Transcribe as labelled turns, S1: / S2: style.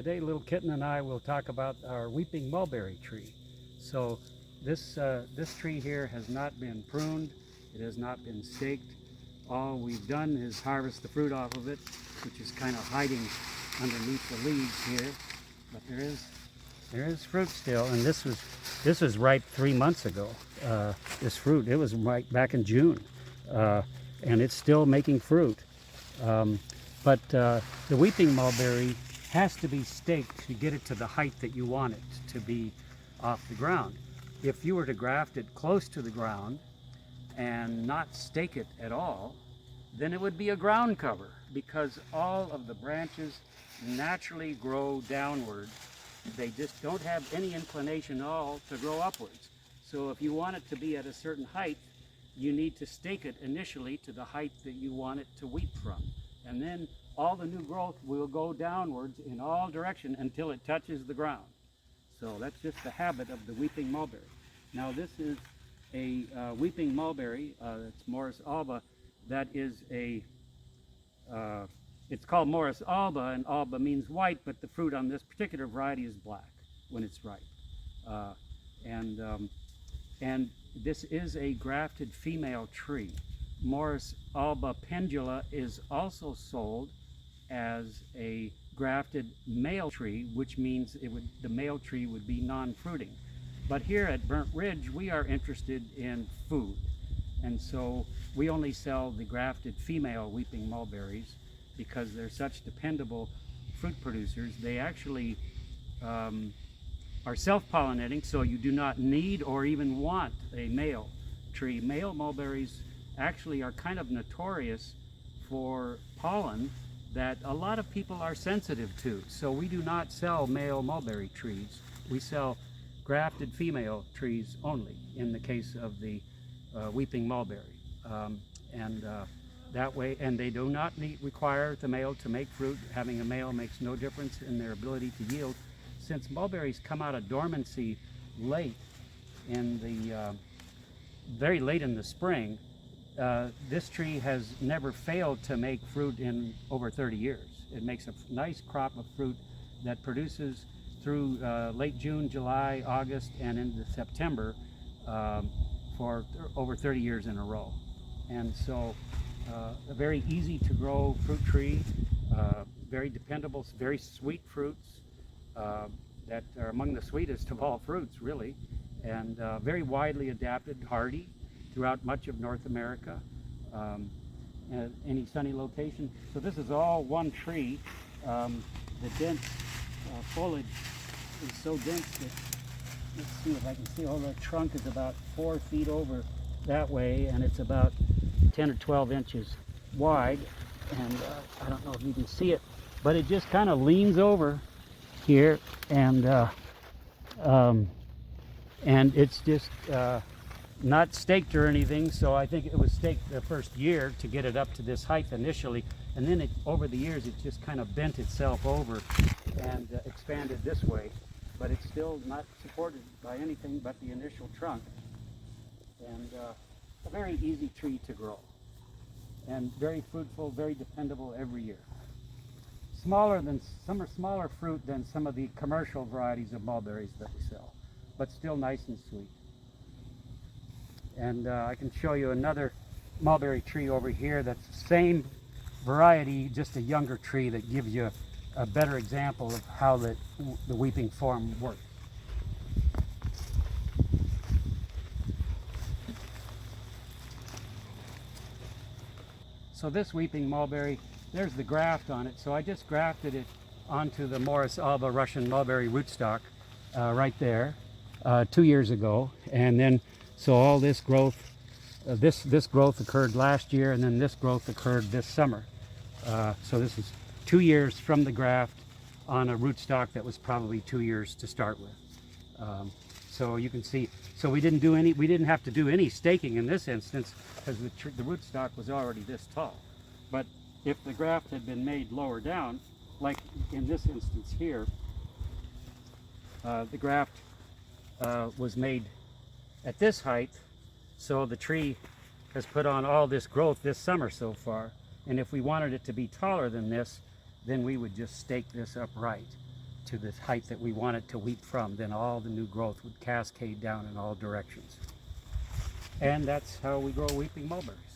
S1: Today Little Kitten and I will talk about our weeping mulberry tree. So this tree here has not been pruned, it has not been staked. All we've done is harvest the fruit off of it, which is kind of hiding underneath the leaves here. But there is fruit still, and this was ripe 3 months ago. This fruit, it was ripe back in June, and it's still making fruit. But the weeping mulberry has to be staked to get it to the height that you want it to be off the ground. If you were to graft it close to the ground and not stake it at all, then it would be a ground cover, because all of the branches naturally grow downward. They just don't have any inclination at all to grow upwards. So if you want it to be at a certain height, you need to stake it initially to the height that you want it to weep from. And then all the new growth will go downwards in all directions until it touches the ground. So that's just the habit of the weeping mulberry. Now this is a weeping mulberry. It's Morris alba. That is it's called Morris alba, and alba means white, but the fruit on this particular variety is black when it's ripe. And this is a grafted female tree. Morris alba pendula is also sold as a grafted male tree, which means the male tree would be non-fruiting. But here at Burnt Ridge, we are interested in food, and so we only sell the grafted female weeping mulberries because they're such dependable fruit producers. They actually are self-pollinating, so you do not need or even want a male tree. Male mulberries actually are kind of notorious for pollen that a lot of people are sensitive to. So we do not sell male mulberry trees. We sell grafted female trees only in the case of the weeping mulberry. That way, and they do not require the male to make fruit. Having a male makes no difference in their ability to yield. Since mulberries come out of dormancy late in the, very late in the spring, this tree has never failed to make fruit in over 30 years. It makes a nice crop of fruit that produces through late June, July, August, and into September for over 30 years in a row. And so a very easy to grow fruit tree, very dependable, very sweet fruits that are among the sweetest of all fruits, really, and very widely adapted, hardy throughout much of North America, at any sunny location. So this is all one tree. The dense foliage is so dense that, let's see if I can see, the trunk is about 4 feet over that way, and it's about 10 or 12 inches wide, and I don't know if you can see it, but it just kind of leans over here, and it's just not staked or anything. So I think it was staked the first year to get it up to this height initially, and then over the years it just kind of bent itself over and expanded this way, but it's still not supported by anything but the initial trunk, and a very easy tree to grow and very fruitful, very dependable every year. Some are smaller fruit than some of the commercial varieties of mulberries that we sell, but still nice and sweet. And I can show you another mulberry tree over here that's the same variety, just a younger tree, that gives you a better example of how the weeping form works. So this weeping mulberry, there's the graft on it. So I just grafted it onto the Morris alba Russian mulberry rootstock right there 2 years ago. And then, so all this growth, this growth occurred last year, and then this growth occurred this summer. So this is 2 years from the graft on a rootstock that was probably 2 years to start with. So you can see, so we didn't have to do any staking in this instance, because the rootstock was already this tall. But if the graft had been made lower down, like in this instance here, the graft was made at this height, so the tree has put on all this growth this summer so far. And if we wanted it to be taller than this, then we would just stake this upright. to the height that we want it to weep from, then all the new growth would cascade down in all directions. And that's how we grow weeping mulberries.